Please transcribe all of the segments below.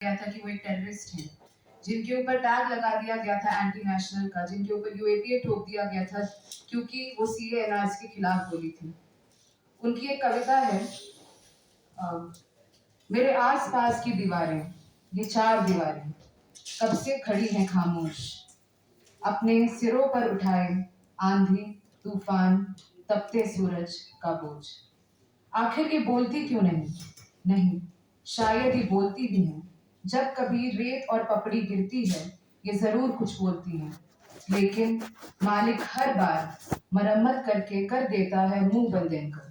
गया था कि वो एक टेररिस्ट हैं, जिनके ऊपर टैग लगा दिया गया था एंटी नेशनल का, जिनके ऊपर यूएपीए ठोक दिया गया था क्योंकि वो सीए एनआरसी के खिलाफ बोली थी। उनकी एक कविता है, मेरे आस पास की दीवारें, ये चार दीवारें कब से खड़ी हैं खामोश, अपने सिरों पर उठाए आंधी तूफान तपते सूरज का बोझ। आखिर ये बोलती क्यों नहीं? नहीं, शायद ये बोलती भी हैं। जब कभी रेत और पपड़ी गिरती है, ये जरूर कुछ बोलती हैं, लेकिन मालिक हर बार मरम्मत करके कर देता है मुंह बंद इनका।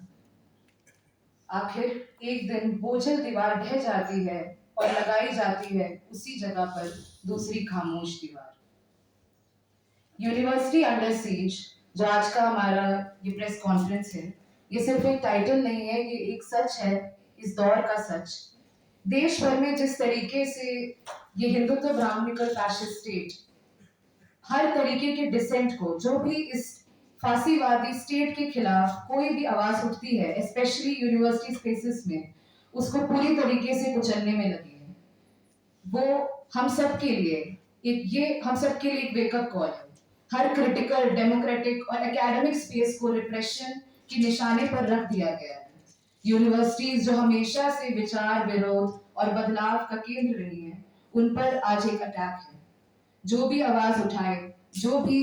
आखिर एक दिन बोझल दीवार ढह जाती है और लगाई जाती है उसी जगह पर दूसरी खामोश दीवार। यूनिवर्सिटी अंडर सीज, जो आज का हमारा ये प्रेस कॉन्फ्रेंस है, ये सिर्फ एक टाइटल नहीं है, ये एक सच है, इस दौर का सच। देश भर में जिस तरीके से ये हिंदुत्व ब्राह्मणिकल फैशिस्ट स्टेट हर तरीके के डिसेंट को, जो भी इस फांसीवादी स्टेट के खिलाफ कोई भी आवाज उठती है, स्पेशली यूनिवर्सिटी स्पेसेस में, उसको पूरी तरीके से कुचलने में लगी है। वो हम सब के लिए एक वेकअप कॉल है। हर क्रिटिकल डेमोक्रेटिक और एकेडमिक स्पेस को रिप्रेशन के निशाने पर रख दिया गया है। यूनिवर्सिटीज जो हमेशा से विचार विरोध और बदलाव का केंद्र रही हैं, उन पर आज एक अटैक है। जो भी आवाज उठाए, जो भी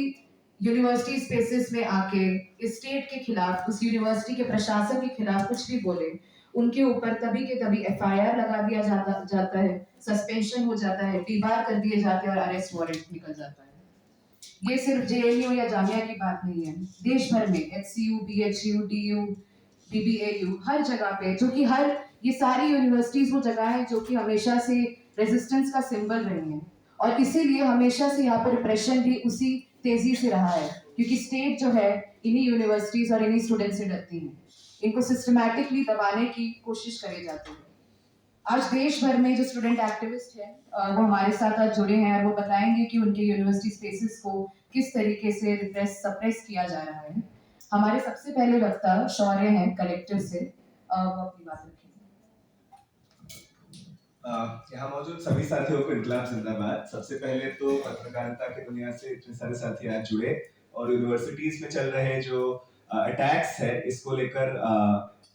यूनिवर्सिटी स्पेसेस में आके इस स्टेट के खिलाफ, उस यूनिवर्सिटी के प्रशासन के खिलाफ कुछ भी बोले, उनके ऊपर तभी के तभी एफआईआर लगा दिया जाता है, सस्पेंशन हो जाता है, डीबार कर दिए जाते हैं और अरेस्ट वारंट निकल जाता है। ये सिर्फ जेएनयू या जामिया की बात नहीं है, देश भर में एचसीयू, बीएचयू, डीयू, बीबीएयू, हर जगह पे, जो कि हर ये सारी यूनिवर्सिटीज वो जगह है जो कि हमेशा से रेजिस्टेंस का सिंबल रही है, और इसीलिए हमेशा से यहाँ पर रिप्रेशन भी उसी तेजी से रहा है, क्योंकि स्टेट जो है इन्हीं यूनिवर्सिटीज और इन्हीं स्टूडेंट से डरती है, इनको सिस्टमैटिकली दबाने की कोशिश करे जाते हैं। आज देश भर में जो स्टूडेंट एक्टिविस्ट हैं, वो हमारे साथ आज जुड़े हैं और वो बताएंगे कि उनके यूनिवर्सिटी स्पेसेस को किस तरीके से सप्रेस किया जा रहा है। हमारे सबसे पहले वक्ता शौर्य हैं कलेक्टिव से, वो अपनी बात रखेंगे। यहाँ मौजूद सभी साथियों को इनकलाब जिंदाबाद। सबसे पहले तो पत्रकारिता की दुनिया से इतने सारे साथी आज जुड़े और यूनिवर्सिटीज में चल रहे जो अटैक्स है, इसको लेकर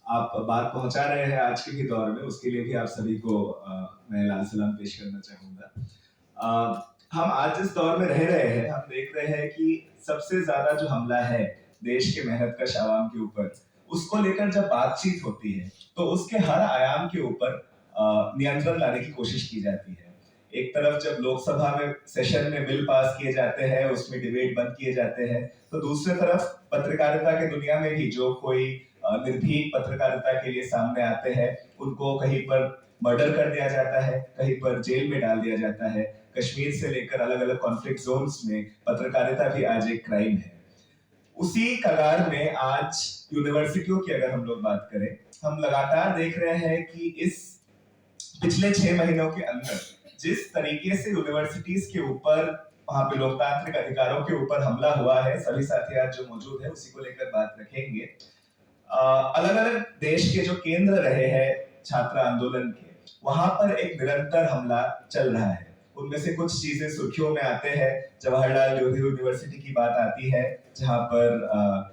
आप बात पहुंचा रहे हैं आज के भी दौर में, उसके लिए भी आप सभी को मैं लाल सलाम पेश करना चाहूंगा। हम आज जिस दौर में रह रहे हैं, हम देख रहे हैं कि सबसे ज्यादा जो हमला है देश के मेहनत कश आवाम के ऊपर, उसको लेकर जब बातचीत होती है तो उसके हर आयाम के ऊपर नियंत्रण लाने की कोशिश की जाती है। एक तरफ जब लोकसभा में सेशन में बिल पास किए जाते हैं, उसमें डिबेट बंद किए जाते हैं, तो दूसरी तरफ पत्रकारिता की दुनिया में भी जो कोई निर्भीक पत्रकारिता के लिए सामने आते हैं, उनको कहीं पर मर्डर कर दिया जाता है, कहीं पर जेल में डाल दिया जाता है। कश्मीर से लेकर अलग अलग कॉन्फ्लिक्ट जोन्स में पत्रकारिता भी आज एक क्राइम है। उसी कगार में आज यूनिवर्सिटियों की अगर हम लोग बात करें, हम लगातार देख रहे हैं कि इस पिछले 6 महीनों के अंदर जिस तरीके से यूनिवर्सिटीज के ऊपर, वहां पे लोकतांत्रिक अधिकारों के ऊपर हमला हुआ है, सभी साथी आज जो मौजूद है उसी को लेकर बात रखेंगे। अलग अलग देश के जो केंद्र रहे हैं छात्र आंदोलन के, वहां पर एक निरंतर हमला चल रहा है। उनमें से कुछ चीजें सुर्खियों में आते हैं। जवाहरलाल नेहरू यूनिवर्सिटी की बात आती है, जहां पर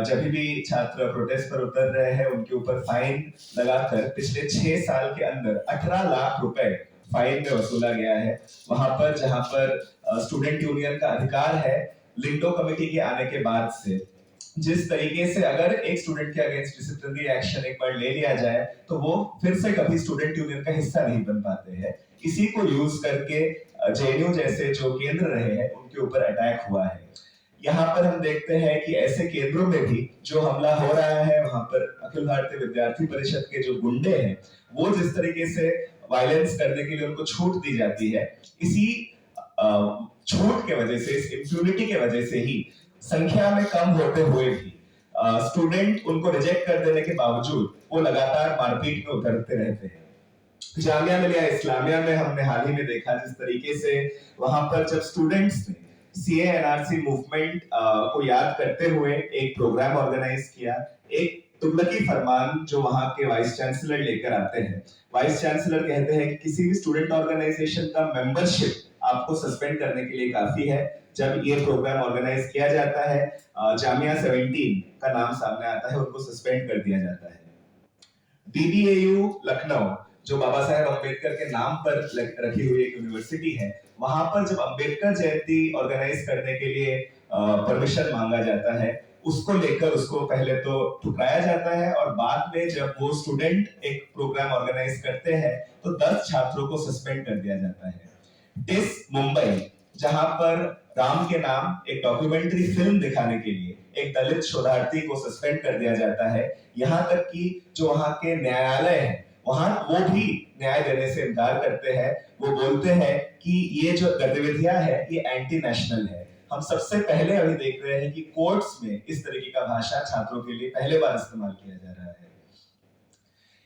जब भी छात्र प्रोटेस्ट पर उतर रहे हैं, उनके ऊपर फाइन लगाकर पिछले 6 साल के अंदर 18 लाख रुपए फाइन में वसूला गया है। वहां पर जहां पर स्टूडेंट यूनियन का अधिकार है, लिंडो कमेटी के आने के बाद से जिस तरीके से अगर एक स्टूडेंट के अगेंस्ट डिसिप्लिनरी एक्शन एक बार ले लिया जाए तो वो फिर से कभी स्टूडेंट यूनियन का हिस्सा नहीं बन पाते हैं। इसी को यूज करके जेएनयू जैसे जो केंद्र रहे हैं, उनके ऊपर अटैक हुआ है। यहाँ पर हम देखते हैं कि ऐसे केंद्रों में भी जो हमला हो रहा है, वहां पर अखिल भारतीय विद्यार्थी परिषद के जो गुंडे हैं, वो जिस तरीके से वायलेंस करने के लिए उनको छूट दी जाती है, इसी छूट के वजह से, इस इम्प्यूनिटी के वजह से ही संख्या में कम होते हुए भी स्टूडेंट उनको रिजेक्ट कर देने के बावजूद वो लगातार मारपीट में उतरते रहते हैं। जामिया मिलिया इस्लामिया में हमने हाल ही में देखा जिस तरीके से वहां पर जब स्टूडेंट्स ने सीए एनआरसी मूवमेंट को याद करते हुए एक प्रोग्राम ऑर्गेनाइज किया, एक तुगलकी फरमान जो वहाँ के वाइस चांसलर लेकर आते हैं। वाइस चांसलर कहते हैं कि किसी भी स्टूडेंट ऑर्गेनाइजेशन का मेंबरशिप आपको सस्पेंड करने के लिए काफी है। जब ये प्रोग्राम ऑर्गेनाइज किया जाता है, जामिया 17 का नाम सामने आता है, उनको सस्पेंड कर दिया जाता है। DBAU लखनऊ जो बाबा साहेब अम्बेडकर के नाम पर रखी हुई एक यूनिवर्सिटी है, वहां पर जब अम्बेडकर जयंती ऑर्गेनाइज करने के लिए परमिशन मांगा जाता है, उसको लेकर उसको पहले तो ठुकराया जाता है और बाद में जब वो स्टूडेंट एक प्रोग्राम ऑर्गेनाइज करते हैं तो 10 छात्रों को सस्पेंड कर दिया जाता है। डिस मुंबई, जहां पर राम के नाम एक डॉक्यूमेंट्री फिल्म दिखाने के लिए एक दलित शोधार्थी को सस्पेंड कर दिया जाता है। यहाँ तक कि जो वहाँ के न्यायालय है, वहां वो भी न्याय देने से इनकार करते हैं। वो बोलते हैं कि ये जो गतिविधियां है ये एंटी नेशनल है। हम सबसे पहले अभी देख रहे हैं कि कोर्ट्स में इस तरीके का भाषा छात्रों के लिए पहले बार इस्तेमाल किया जा रहा है।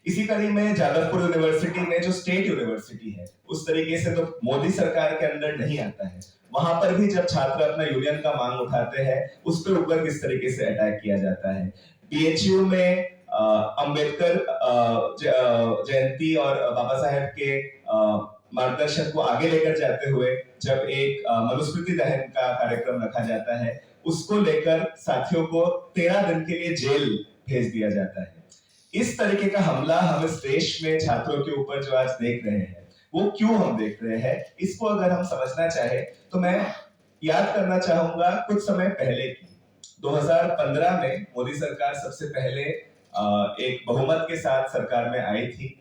इसी कड़ी में जादवपुर यूनिवर्सिटी में जो स्टेट यूनिवर्सिटी है, उस तरीके से तो मोदी सरकार के अंदर नहीं आता है। वहां पर भी जब छात्र अपना यूनियन का मांग उठाते हैं, उस पर ऊपर किस तरीके से अटैक किया जाता है। BHU में अंबेडकर जयंती और बाबा साहेब के मार्गदर्शन को आगे लेकर जाते हुए जब एक मनुस्मृति दहन का कार्यक्रम रखा जाता है, उसको लेकर साथियों को 13 दिन के लिए जेल भेज दिया जाता है। इस तरीके का हमला हम इस देश में छात्रों के ऊपर जो आज देख रहे हैं, वो क्यों हम देख रहे हैं, इसको अगर हम समझना चाहे तो मैं याद करना चाहूंगा कुछ समय पहले की 2015 में मोदी सरकार सबसे पहले एक बहुमत के साथ सरकार में आई थी।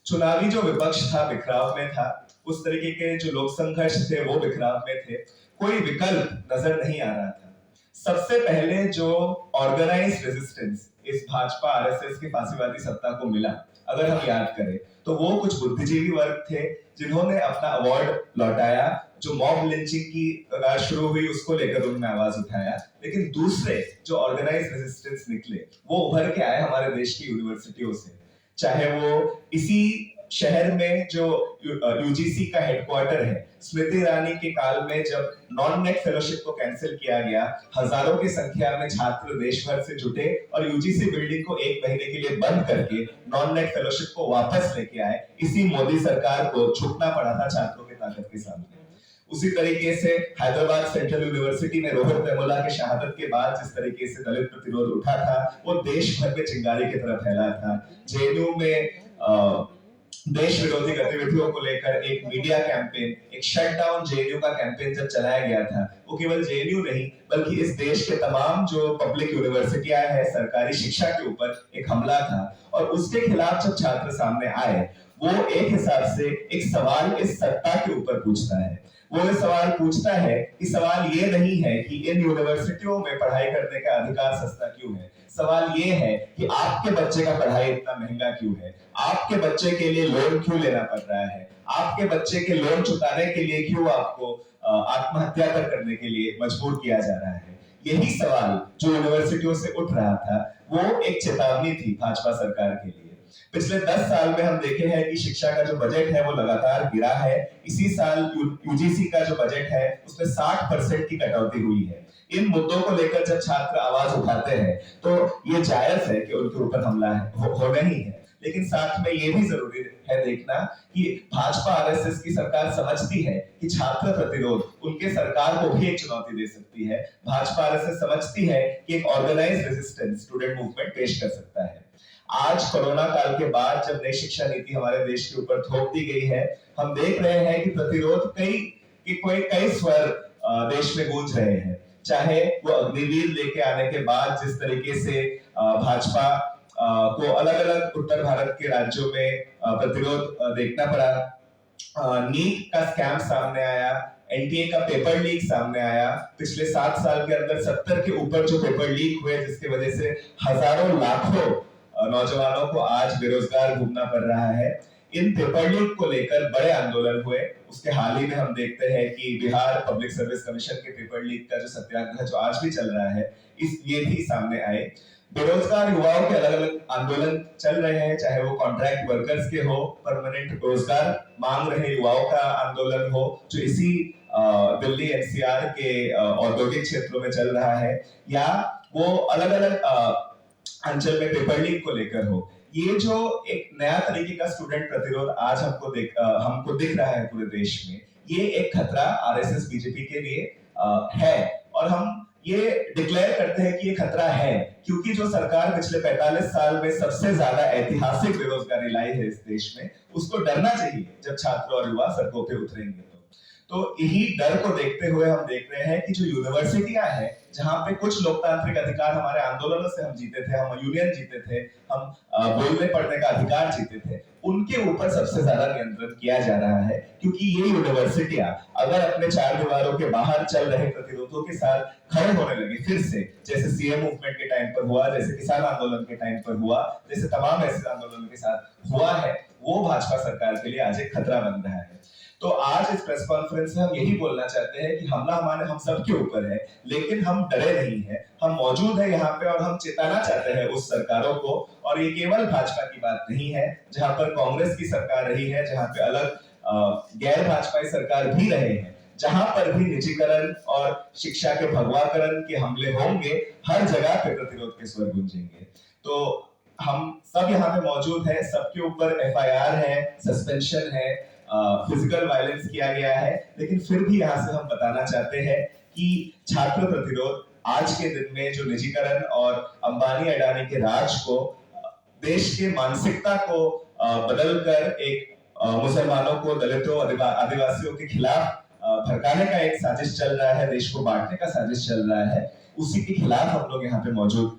चुनावी जो विपक्ष था बिखराव में था, उस तरीके के जो लोक संघर्ष थे वो बिखराव में थे, कोई विकल्प नजर नहीं आ रहा था। सबसे पहले जो ऑर्गेनाइज रेजिस्टेंस इस भाजपा RSS की फांसीवादी सत्ता को मिला, अगर हम याद करें तो वो कुछ बुद्धिजीवी वर्ग थे जिन्होंने अपना अवार्ड लौटाया। जो मॉब लिंचिंग की कगार शुरू हुई उसको लेकर उन्होंने आवाज उठाया, लेकिन दूसरे जो ऑर्गेनाइज रेजिस्टेंस निकले वो उभर के आए हमारे देश की यूनिवर्सिटियों से। चाहे वो इसी शहर में जो UGC का हेडक्वार्टर है, स्मृति ईरानी के काल में जब नॉन नेट फेलोशिप को कैंसिल किया गया, हजारों की संख्या में छात्र देश भर से जुटे और UGC बिल्डिंग को 1 महीने के लिए बंद करके नॉन नेट फेलोशिप को वापस लेके आए। इसी मोदी सरकार को झुकना पड़ा था छात्रों की ताकत के सामने। उसी तरीके से हैदराबाद सेंट्रल यूनिवर्सिटी में रोहित वेमुला की शहादत के बाद जिस तरीके से दलित प्रतिरोध उठा था, वो देश भर में चिंगारी की तरह फैला था। JNU में देश विरोधी गतिविधियों को लेकर एक मीडिया कैंपेन, एक शट डाउन JNU का कैंपेन जब चलाया गया था, वो केवल JNU नहीं बल्कि इस देश के तमाम जो पब्लिक यूनिवर्सिटियां हैं, सरकारी शिक्षा के ऊपर एक हमला था। और उसके खिलाफ जब छात्र सामने आए, वो एक हिसाब से एक सवाल इस सत्ता के ऊपर पूछता है। वो ये सवाल पूछता है कि सवाल ये नहीं है कि इन यूनिवर्सिटियों में पढ़ाई करने का अधिकार सस्ता क्यों है, सवाल ये है कि आपके बच्चे का पढ़ाई इतना महंगा क्यों है, आपके बच्चे के लिए लोन क्यों लेना पड़ रहा है, आपके बच्चे के लोन चुकाने के लिए क्यों आपको आत्महत्या करने के लिए मजबूर किया जा रहा है। यही सवाल जो यूनिवर्सिटियों से उठ रहा था, वो एक चेतावनी थी भाजपा सरकार के लिए। पिछले 10 साल में हम देखे हैं कि शिक्षा का जो बजट है वो लगातार गिरा है। इसी साल UGC का जो बजट है उसमें 60% की कटौती हुई है। इन मुद्दों को लेकर जब छात्र आवाज उठाते हैं तो ये जायज है कि उनके ऊपर हमला होना ही है, लेकिन साथ में ये भी जरूरी है देखना कि भाजपा RSS की सरकार समझती है कि छात्र प्रतिरोध उनके सरकार को भी एक चुनौती दे सकती है। भाजपा RSS समझती है कि एक ऑर्गेनाइज रेजिस्टेंस स्टूडेंट मूवमेंट पेश कर सकता है। आज कोरोना काल के बाद जब नई शिक्षा नीति हमारे देश के ऊपर थोप दी गई है, हम देख रहे हैं कि प्रतिरोध कई स्वर देश में गूंज रहे हैं। चाहे वो अग्निवीर लेके आने के बाद जिस तरीके से भाजपा को अलग अलग उत्तर भारत के राज्यों में प्रतिरोध देखना पड़ा, नीट का स्कैम सामने आया, NTA का पेपर लीक सामने आया। पिछले 7 साल के अंदर 70 के ऊपर जो पेपर लीक हुए, जिसकी वजह से हजारों लाखों नौजवानों को आज बेरोजगार घूमना पड़ रहा है। इन पेपर लीक को लेकर बड़े आंदोलन हुए। उसके हाल ही में हम देखते हैं कि बिहार पब्लिक सर्विस कमीशन के पेपर लीक का जो सत्याग्रह जो आज भी चल रहा है, ये भी सामने आए। बेरोजगार युवाओं के अलग अलग आंदोलन चल रहे हैं, चाहे वो कॉन्ट्रैक्ट वर्कर्स के हो, परमानेंट रोजगार मांग रहे युवाओं का आंदोलन हो जो इसी दिल्ली NCR के औद्योगिक क्षेत्रों में चल रहा है, या वो अलग अलग अंचल में पेपर लीक को लेकर हो, ये जो एक नया तरीके का स्टूडेंट प्रतिरोध आज हमको दिख रहा है पूरे देश में, ये एक खतरा आरएसएस बीजेपी के लिए है। और हम ये डिक्लेयर करते हैं कि ये खतरा है क्योंकि जो सरकार पिछले 45 साल में सबसे ज्यादा ऐतिहासिक बेरोजगारी लाई है इस देश में, उसको डरना चाहिए जब छात्र और युवा सड़कों पे उतरेंगे। तो यही डर को देखते हुए हम देख रहे हैं कि जो यूनिवर्सिटियां हैं, जहां पे कुछ लोकतांत्रिक अधिकार हमारे आंदोलनों से हम जीते थे, हम यूनियन जीते थे, हम बोलने पढ़ने का अधिकार जीते थे, उनके ऊपर सबसे ज्यादा नियंत्रण किया जा रहा है क्योंकि ये यूनिवर्सिटियां अगर अपने चार दीवारों के बाहर चल रहे प्रतिरोधों के साथ खड़े होने लगे फिर से, जैसे सीएम मूवमेंट के टाइम पर हुआ, जैसे किसान आंदोलन के टाइम पर हुआ, जैसे तमाम ऐसे आंदोलन के साथ हुआ है, वो भाजपा सरकार के लिए आज एक खतरा बन रहा है। तो आज इस प्रेस कॉन्फ्रेंस में हम यही बोलना चाहते हैं कि हमला हमारे हम सबके ऊपर है, लेकिन हम डरे नहीं है, हम मौजूद है यहाँ पे और हम चेताना चाहते हैं उस सरकारों को। और ये केवल भाजपा की बात नहीं है, जहां पर कांग्रेस की सरकार रही है, जहां पे अलग गैर भाजपाई सरकार भी रहे हैं, जहां पर भी निजीकरण और शिक्षा के भगवाकरण के हमले होंगे, हर जगह पे प्रतिरोध के स्वर गूंजेंगे। तो हम सब यहाँ पे मौजूद है, सबके ऊपर एफआईआर है, सस्पेंशन है, फिजिकल वायलेंस किया गया है, लेकिन फिर भी यहाँ से हम बताना चाहते हैं कि छात्र प्रतिरोध आज के दिन में जो निजीकरण और अंबानी अडानी के राज को, देश के मानसिकता को बदलकर एक मुसलमानों को, दलितों, आदिवासियों के खिलाफ भड़काने का एक साजिश चल रहा है, देश को बांटने का साजिश चल रहा है, उसी के खिलाफ हम लोग यहाँ पे मौजूद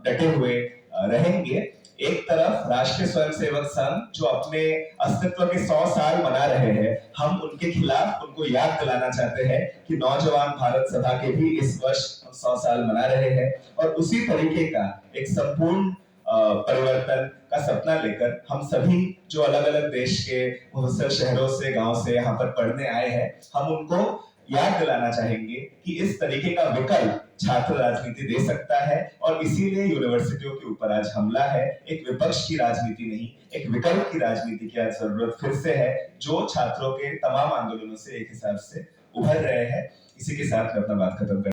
डटे हुए रहेंगे। एक तरफ राष्ट्रीय स्वयंसेवक संघ जो अपने अस्तित्व के 100 साल मना रहे हैं, हम उनके खिलाफ उनको याद दिलाना चाहते हैं कि नौजवान भारत सभा के भी इस वर्ष हम 100 साल मना रहे हैं और उसी तरीके का एक संपूर्ण परिवर्तन का सपना लेकर हम सभी जो अलग अलग देश के बहुत से शहरों से, गांव से यहाँ पर पढ़ने आए हैं, हम उनको याद दिलाना चाहेंगे कि इस तरीके का विकल्प छात्र राजनीति दे सकता है और इसीलिए यूनिवर्सिटियों के ऊपर आज हमला है। एक विपक्ष की राजनीति नहीं, एक विकल्प की राजनीति की आज जरूरत फिर से है, जो छात्रों के तमाम आंदोलनों से एक हिसाब से उभर रहे हैं। इसी के साथ मैं अपना बात खत्म कर